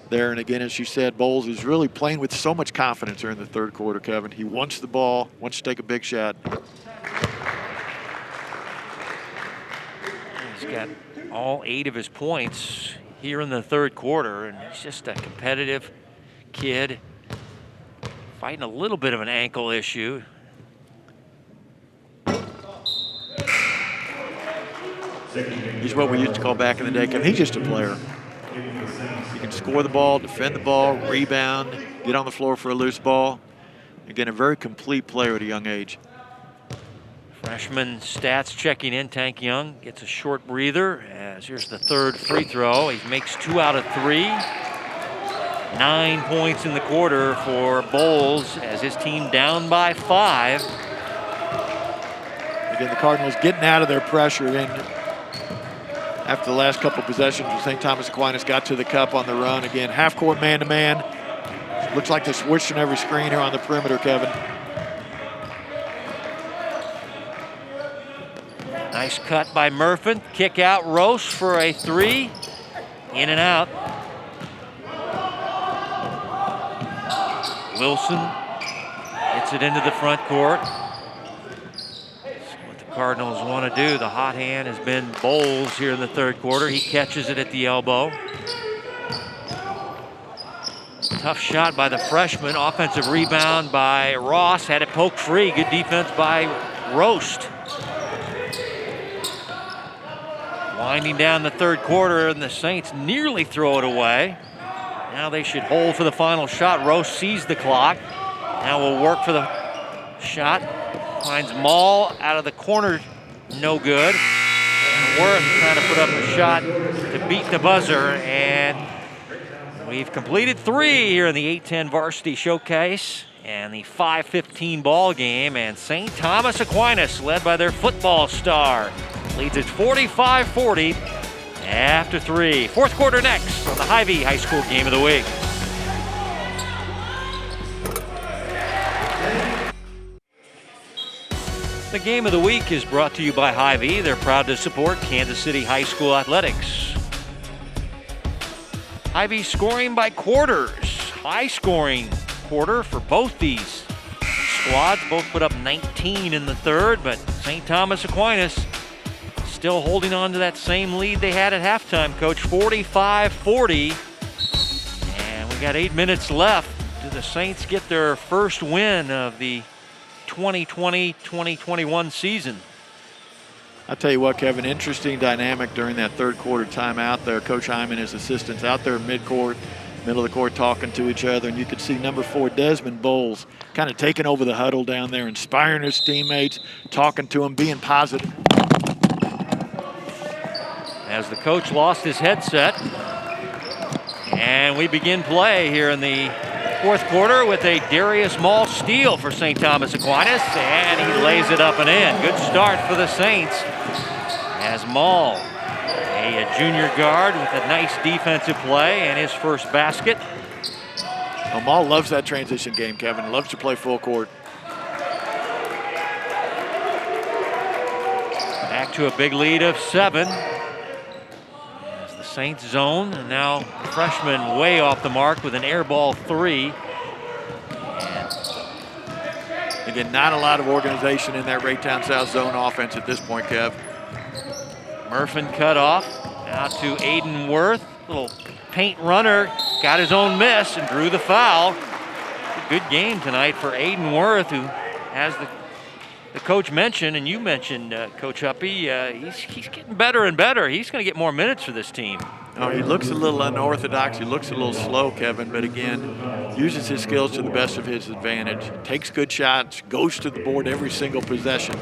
there. And again, as you said, Bowles is really playing with so much confidence here in the third quarter, Kevin. He wants the ball, wants to take a big shot. He's got all 8 of his points here in the third quarter, and he's just a competitive kid, fighting a little bit of an ankle issue. He's what we used to call back in the day, Kevin. He's just a player. He can score the ball, defend the ball, rebound, get on the floor for a loose ball. Again, a very complete player at a young age. Freshman stats checking in. Tank Young gets a short breather as here's the third free throw. He makes 2 out of 3. 9 points in the quarter for Bowles as his team down by 5. Again, the Cardinals getting out of their pressure in after the last couple possessions. St. Thomas Aquinas got to the cup on the run. Again, half-court man-to-man. Looks like they're switching every screen here on the perimeter, Kevin. Nice cut by Murphin. Kick out Roche for a 3. In and out. Wilson gets it into the front court. That's what the Cardinals want to do. The hot hand has been Bowles here in the third quarter. He catches it at the elbow. Tough shot by the freshman. Offensive rebound by Ross. Had it poked free. Good defense by Roast. Winding down the third quarter, and the Saints nearly throw it away. Now they should hold for the final shot. Roast sees the clock. Now will work for the shot. Finds Maul out of the corner. No good. And Worth trying to put up a shot to beat the buzzer. And we've completed 3 here in the 8-10 varsity showcase and the 5:15 ball game. And St. Thomas Aquinas, led by their football star, leads at 45-40 after 3. Fourth quarter next on the Hy-Vee High School Game of the Week. The Game of the Week is brought to you by Hy-Vee. They're proud to support Kansas City High School athletics. Hy-Vee scoring by quarters. High scoring quarter for both these squads. Both put up 19 in the third, but St. Thomas Aquinas still holding on to that same lead they had at halftime, Coach, 45-40. And we got 8 minutes left. Do the Saints get their first win of the 2020-2021 season? I'll tell you what, Kevin, interesting dynamic during that third quarter timeout there. Coach Hyman and his assistants out there mid-court, middle of the court talking to each other, and you could see number 4, Desmond Bowles, kind of taking over the huddle down there, inspiring his teammates, talking to them, being positive. As the coach lost his headset. And we begin play here in the fourth quarter with a Darius Maul steal for St. Thomas Aquinas, and he lays it up and in. Good start for the Saints as Maul, a junior guard with a nice defensive play and his first basket. Well, Maul loves that transition game, Kevin. Loves to play full court. Back to a big lead of 7. Saints zone, and now the freshman way off the mark with an air ball 3. And again, not a lot of organization in that Raytown South zone offense at this point, Kev. Murphin cut off. Now to Aiden Worth. Little paint runner. Got his own miss and drew the foul. Good game tonight for Aiden Worth, who has the coach mentioned, and you mentioned, Coach Huppy, he's getting better and better. He's going to get more minutes for this team. Oh, he looks a little unorthodox. He looks a little slow, Kevin, but again, uses his skills to the best of his advantage. Takes good shots, goes to the board every single possession.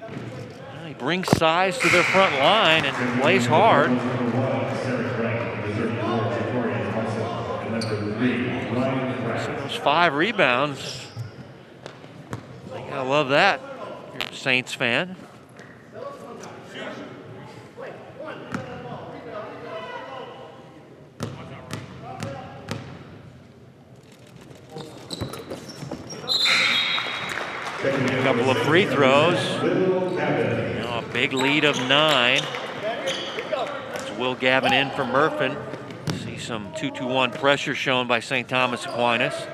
Well, he brings size to their front line and plays hard. So those 5 rebounds. I love that. You're a Saints fan. A couple of free throws. Now a big lead of 9. That's Will Gavin in for Murphin. See some 2-2-1 pressure shown by St. Thomas Aquinas.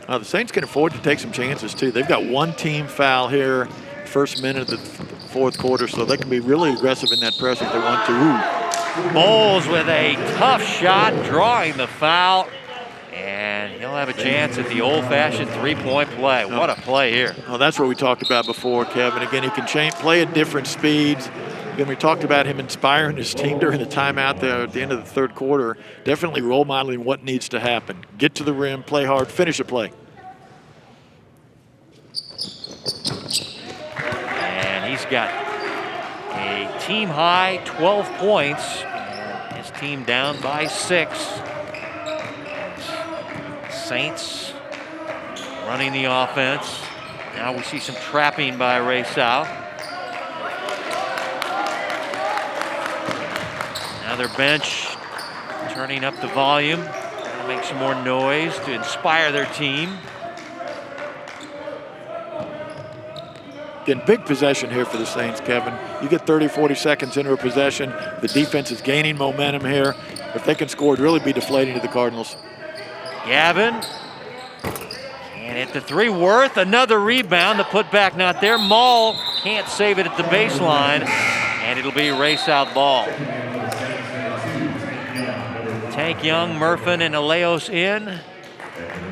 The Saints can afford to take some chances, too. They've got 1 team foul here, first minute of the fourth quarter, so they can be really aggressive in that press if they want to. Ooh. Bowles with a tough shot, drawing the foul, and he'll have a chance at the old-fashioned 3-point play. What a play here. Well, that's what we talked about before, Kevin. Again, he can play at different speeds. Again, we talked about him inspiring his team during the timeout there at the end of the third quarter. Definitely role modeling what needs to happen. Get to the rim, play hard, finish a play. And he's got a team high 12 points. And his team down by 6. Saints running the offense. Now we see some trapping by Ray South. Now their bench turning up the volume, trying to make some more noise to inspire their team. Again, big possession here for the Saints, Kevin. You get 30, 40 seconds into a possession. The defense is gaining momentum here. If they can score, it'd really be deflating to the Cardinals. Gavin. And at the 3, Worth, another rebound. The putback not there. Maul can't save it at the baseline. And it'll be Ray South ball. Tank Young, Murfin, and Aleos in.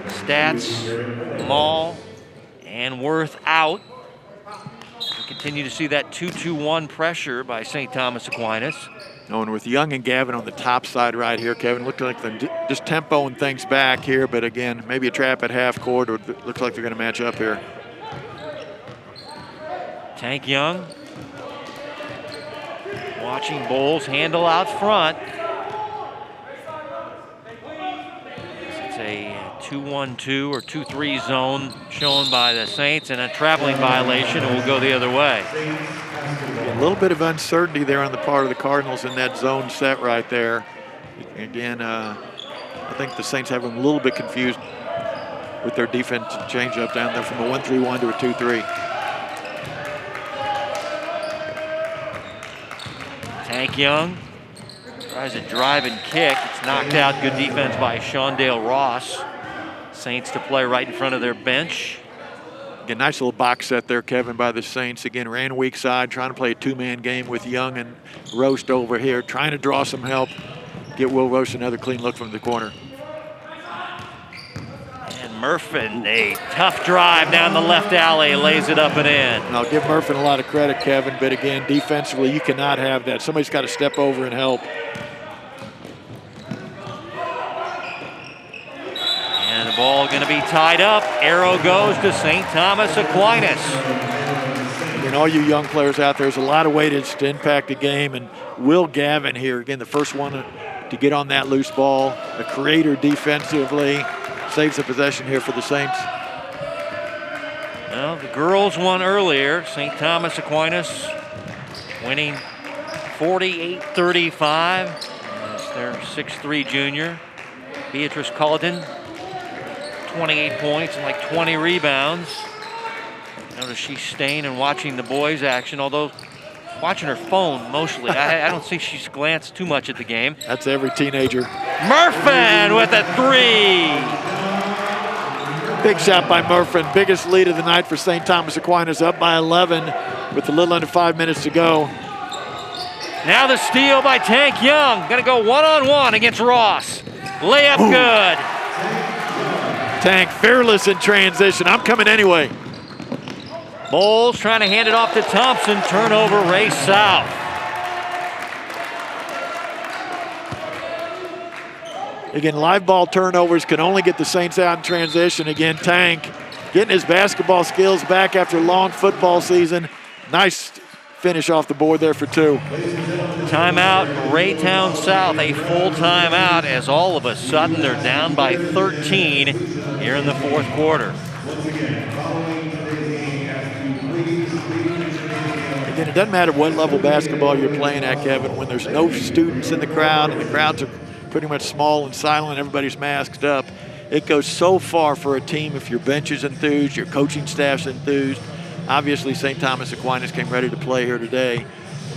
Stats, Maul, and Worth out. We continue to see that 2-2-1 pressure by St. Thomas Aquinas. And with Young and Gavin on the top side right here, Kevin, looked like they're just tempoing things back here, but again, maybe a trap at half court, or it looks like they're going to match up here. Tank Young watching Bowles handle out front. It's a 2-1-2 or 2-3 zone shown by the Saints, and a traveling violation, and will go the other way. A little bit of uncertainty there on the part of the Cardinals in that zone set right there. Again, I think the Saints have them a little bit confused with their defense change up down there from a 1-3-1 to a 2-3. Tank Young tries a drive and kick. It's knocked out. Good defense by Shondale Ross. Saints to play right in front of their bench. Again, nice little box set there, Kevin, by the Saints. Again, ran weak side, trying to play a 2-man game with Young and Roast over here, trying to draw some help, get Will Roast another clean look from the corner. And Murfin, a tough drive down the left alley, lays it up and in. And I'll give Murfin a lot of credit, Kevin, but again, defensively, you cannot have that. Somebody's got to step over and help. And the ball going to be tied up. Arrow goes to St. Thomas Aquinas. And all you young players out there, there's a lot of weightage to impact the game. And Will Gavin here, again, the first one to get on that loose ball. A creator defensively, saves the possession here for the Saints. Well, the girls won earlier. St. Thomas Aquinas winning 48-35. That's their 6'3" junior. Beatrice Culledon, 28 points and like 20 rebounds. Notice she's staying and watching the boys' action, although watching her phone mostly. I don't think she's glanced too much at the game. That's every teenager. Murfin with a 3. Big shot by Murfin. Biggest lead of the night for St. Thomas Aquinas, up by 11 with a little under 5 minutes to go. Now the steal by Tank Young. Gonna go one-on-one against Ross. Layup good. Tank fearless in transition. I'm coming anyway. Bowles trying to hand it off to Thompson. Turnover, Ray South. Again, live ball turnovers can only get the Saints out in transition. Again, Tank getting his basketball skills back after a long football season. Nice finish off the board there for 2. Timeout, Raytown South, a full timeout, as all of a sudden they're down by 13 here in the fourth quarter. Again, it doesn't matter what level basketball you're playing at, Kevin, when there's no students in the crowd and the crowds are pretty much small and silent, everybody's masked up. It goes so far for a team if your bench is enthused, your coaching staff's enthused. Obviously, St. Thomas Aquinas came ready to play here today.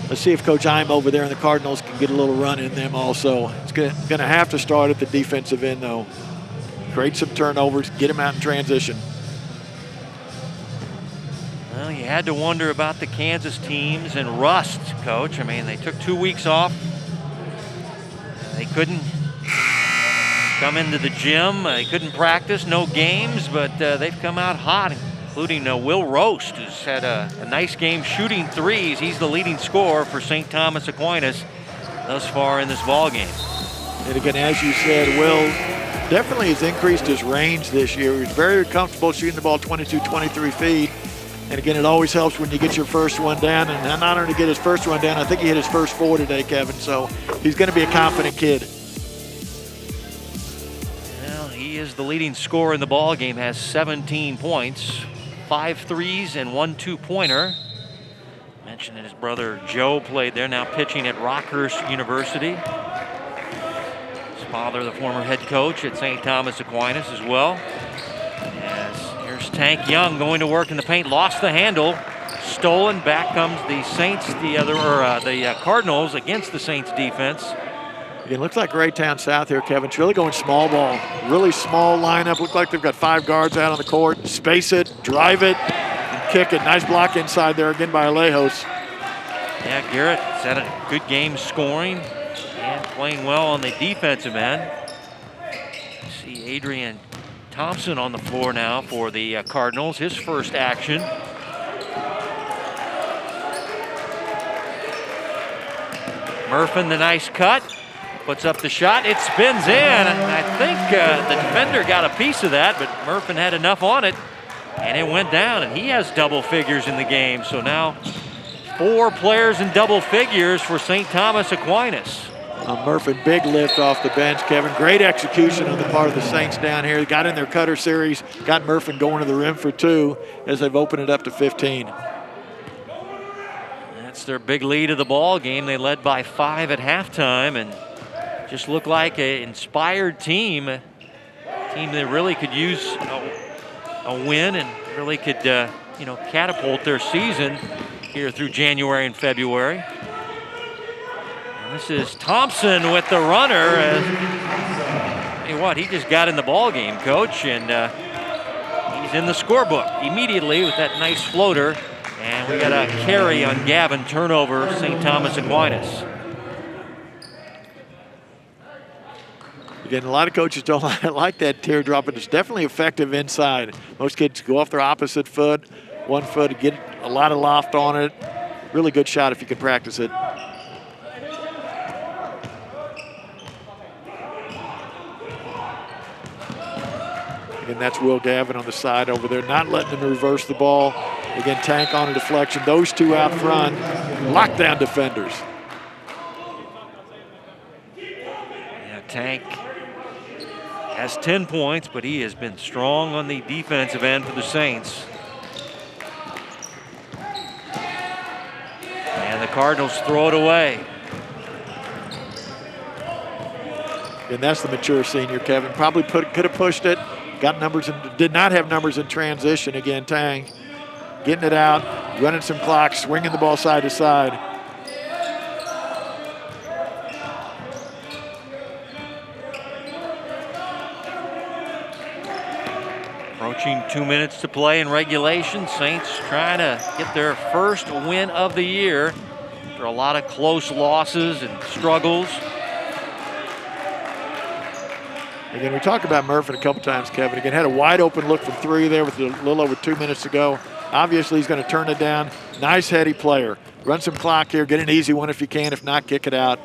Let's see if Coach Ime over there in the Cardinals can get a little run in them also. It's going to have to start at the defensive end, though. Create some turnovers, get them out in transition. Well, you had to wonder about the Kansas teams and rust, Coach. I mean, they took 2 weeks off. They couldn't come into the gym. They couldn't practice, no games, but they've come out hot including Will Roast, who's had a nice game shooting threes. He's the leading scorer for St. Thomas Aquinas thus far in this ball game. And again, as you said, Will definitely has increased his range this year. He's very comfortable shooting the ball 22, 23 feet. And again, it always helps when you get your first one down. And not only get his first one down, I think he hit his first 4 today, Kevin. So he's going to be a confident kid. Well, he is the leading scorer in the ball game, has 17 points, 5 threes and 1 2-pointer. Mentioned that his brother Joe played there, now pitching at Rockhurst University. His father, the former head coach at St. Thomas Aquinas as well. As here's Tank Young going to work in the paint, lost the handle, stolen. Back comes the Saints, the Cardinals against the Saints defense. It looks like Raytown South here, Kevin. It's really going small ball. Really small lineup. Look like they've got 5 guards out on the court. Space it, drive it, and kick it. Nice block inside there again by Alejos. Yeah, Garrett's had a good game scoring and playing well on the defensive end. See Adrian Thompson on the floor now for the Cardinals, his first action. Murphin, the nice cut. Puts up the shot, it spins in, and I think the defender got a piece of that, but Murphin had enough on it, and it went down, and he has double figures in the game. So now 4 players in double figures for St. Thomas Aquinas. Murphin, big lift off the bench, Kevin. Great execution on the part of the Saints down here. Got in their cutter series, got Murphin going to the rim for 2 as they've opened it up to 15. That's their big lead of the ball game. They led by 5 at halftime, and just looked like an inspired team, a team that really could use a win and really could, catapult their season here through January and February. And this is Thompson with the runner. Tell you what, he just got in the ball game, Coach, and he's in the scorebook immediately with that nice floater. And we got a carry on Gavin, turnover, St. Thomas Aquinas. Again, a lot of coaches don't like that teardrop, but it's definitely effective inside. Most kids go off their opposite foot, 1 foot, get a lot of loft on it. Really good shot if you can practice it. Again, that's Will Gavin on the side over there, not letting them reverse the ball. Again, Tank on a deflection. Those 2 out front, lockdown defenders. Yeah, Tank has 10 points, but he has been strong on the defensive end for the Saints. And the Cardinals throw it away. And that's the mature senior, Kevin. Probably could have pushed it, got numbers, and did not have numbers in transition. Again, Tang getting it out, running some clock, swinging the ball side to side. Approaching 2 minutes to play in regulation. Saints trying to get their first win of the year after a lot of close losses and struggles. Again, we talked about Murphy a couple times, Kevin. Again, had a wide open look from 3 there with a little over 2 minutes to go. Obviously, he's going to turn it down. Nice heady player. Run some clock here. Get an easy one if you can. If not, kick it out.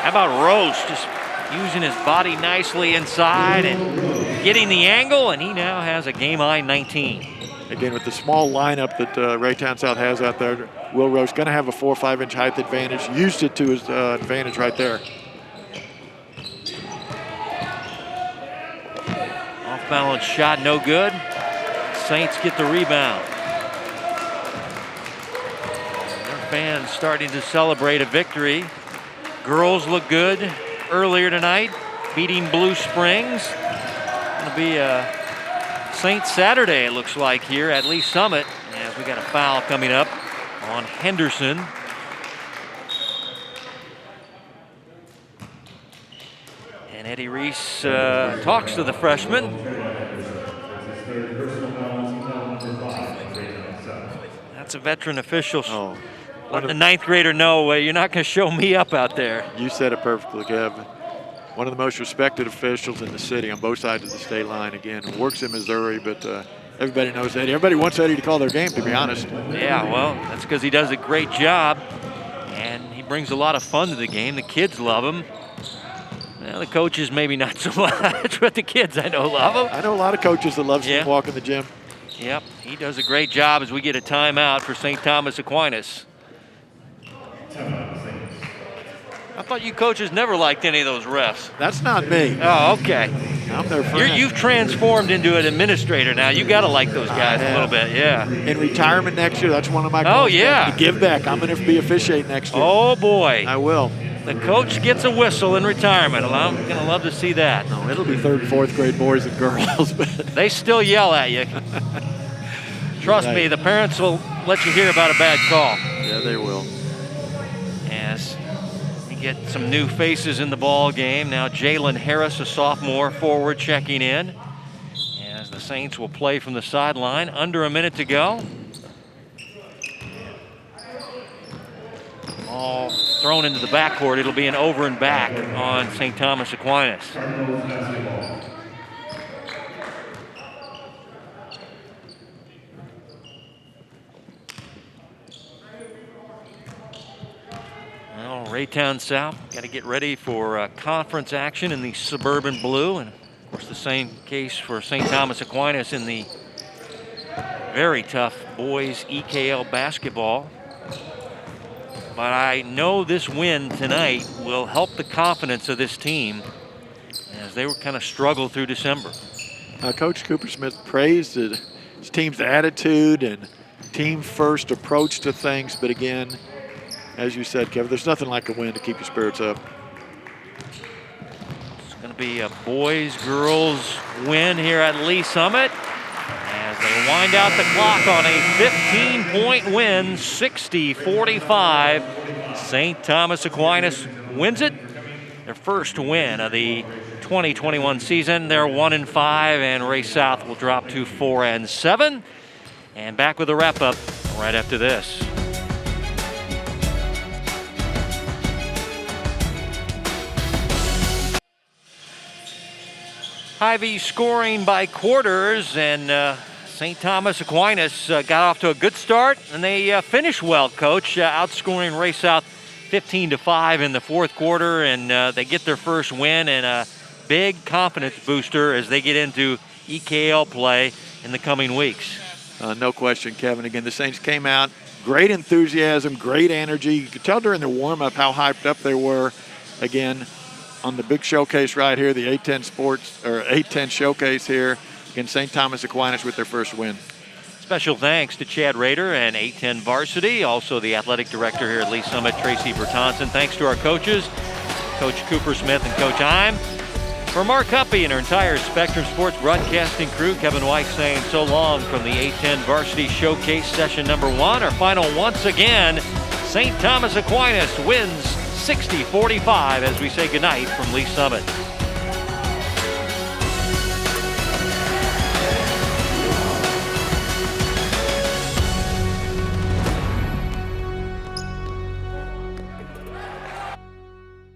How about Rose just using his body nicely inside and getting the angle, and he now has a game-high 19. Again, with the small lineup that Raytown South has out there, Will Rose going to have a 4 or 5 inch height advantage. Used it to his advantage right there. Off-balance shot, no good. Saints get the rebound. Their fans starting to celebrate a victory. Girls look good earlier tonight, beating Blue Springs. It'll be a Saints Saturday, it looks like, here at Lee Summit, as we got a foul coming up on Henderson. And Eddie Reese talks to the freshman. That's a veteran official. Oh, letting the 9th grader know you're not going to show me up out there. You said it perfectly, Kevin. One of the most respected officials in the city on both sides of the state line. Again, works in Missouri, but Everybody knows Eddie. Everybody wants Eddie to call their game, to be honest. Yeah, well, that's because he does a great job, and he brings a lot of fun to the game. The kids love him. Well, the coaches maybe not so much, but the kids I know love him. I know a lot of coaches that love seeing him walk in the gym. Yep, he does a great job as we get a timeout for St. Thomas Aquinas. I thought you coaches never liked any of those refs. That's not me. Oh, okay. I'm their friend. You've transformed into an administrator now. You got to like those guys a little bit, yeah. In retirement next year, that's one of my goals. Oh, yeah. To give back. I'm going to be officiating next year. Oh, boy. I will. The coach gets a whistle in retirement. Well, I'm going to love to see that. No, it'll be 3rd and 4th grade boys and girls. But they still yell at you. Trust me, the parents will let you hear about a bad call. Yeah, they will. As we get some new faces in the ball game. Now Jalen Harris, a sophomore forward, checking in. As the Saints will play from the sideline. Under a minute to go. All thrown into the backcourt. It'll be an over and back on St. Thomas Aquinas. Well, Raytown South got to get ready for conference action in the suburban blue, and of course the same case for St. Thomas Aquinas in the very tough boys EKL basketball. But I know this win tonight will help the confidence of this team as they were kind of struggled through December. Coach Cooper Smith praised his team's attitude and team-first approach to things. But again, as you said, Kevin, there's nothing like a win to keep your spirits up. It's going to be a boys-girls win here at Lee Summit as they wind out the clock on a 15-point win, 60-45. St. Thomas Aquinas wins it. Their first win of the 2021 season. They're 1-5, and Ray South will drop to 4-7. And back with a wrap-up right after this. Hy-Vee scoring by quarters, and St. Thomas Aquinas got off to a good start, and they finished well, Coach, outscoring Ray South 15-5 in the 4th quarter, and they get their first win and a big confidence booster as they get into EKL play in the coming weeks. No question, Kevin. Again, the Saints came out, great enthusiasm, great energy. You could tell during the warm-up how hyped up they were. Again, on the big showcase right here, the 810 showcase here. Again, St. Thomas Aquinas with their first win. Special thanks to Chad Rader and 810 Varsity, also the athletic director here at Lee Summit, Tracy Bertonson. Thanks to our coaches, Coach Cooper Smith and Coach Heim. For Mark Huppy and our entire Spectrum Sports broadcasting crew, Kevin White saying so long from the 810 Varsity Showcase session number 1. Our final once again, St. Thomas Aquinas wins 60-45 as we say goodnight from Lee Summit.